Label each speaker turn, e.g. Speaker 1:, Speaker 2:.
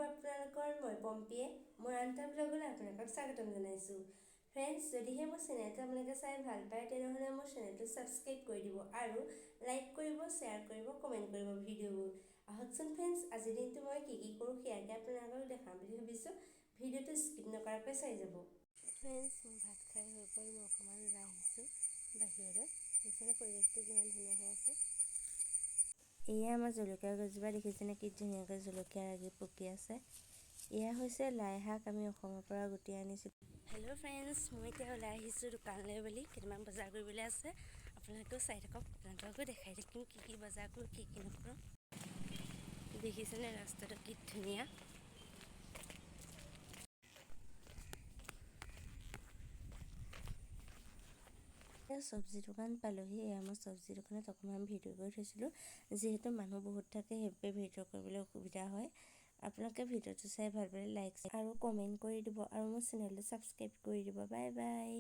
Speaker 1: আপোনালোকৰ মই পম্পীয়ে মোৰ আনটা ব্লগলৈ আপোনালোকক স্বাগতম জনাইছোঁ। ফ্ৰেণ্ডছ, যদিহে মোৰ চেনেলটো আপোনালোকে চাই ভাল পায় তেনেহ'লে মোৰ চেনেলটো ছাবস্ক্ৰাইব কৰি দিব আৰু লাইক কৰিব, শ্বেয়াৰ কৰিব, কমেণ্ট কৰিব ভিডিঅ'বোৰ। আহকচোন ফ্ৰেণ্ডছ, আজিৰ দিনটো মই কি কৰোঁ সেয়াকে আপোনালোকক দেখাম বুলি ভাবিছোঁ। ভিডিঅ'টো স্কিপ নকৰাকৈ চাই যাব। ফ্ৰেণ্ডছ, মোৰ ভাত খাই হৈ গ'ল। মই অকণমান ওলাই আহিছোঁ বাহিৰলৈ। দেখিছেনে পৰিৱেশটো কিমান ধুনীয়া হৈ আছে। এয়া আমাৰ জলকীয়া গছজোপা, দেখিছেনে কি ধুনীয়াকৈ জলকীয়া লাগি পকি আছে। এয়া হৈছে লাই শাক, আমি অসমৰ পৰা গুটি আনিছোঁ। হেল্ল' ফ্ৰেণ্ডছ, মই এতিয়া ওলাই আহিছোঁ দোকানলৈ বুলি। কেইটামান বজাৰ কৰিবলৈ আছে, আপোনালোকেও চাই থাকক। আপোনালোককো দেখাই থাকিম কি বজাৰ কৰোঁ, কি নকৰোঁ। দেখিছেনে ৰাস্তাটো কি ধুনীয়া। চব্জি দোকান পালোহি। এয়া মই চব্জি দোকানত অকণমান ভিডিঅ' কৰি থৈছিলোঁ, যিহেতু মানুহ বহুত থাকে সেইবাবে ভিডিঅ' কৰিবলৈ অসুবিধা হয়। আপোনালোকে ভিডিঅ'টো চাই ভাল পালে লাইক আৰু কমেণ্ট কৰি দিব আৰু মোৰ চেনেলটো ছাবস্ক্ৰাইব কৰি দিব। Bye bye.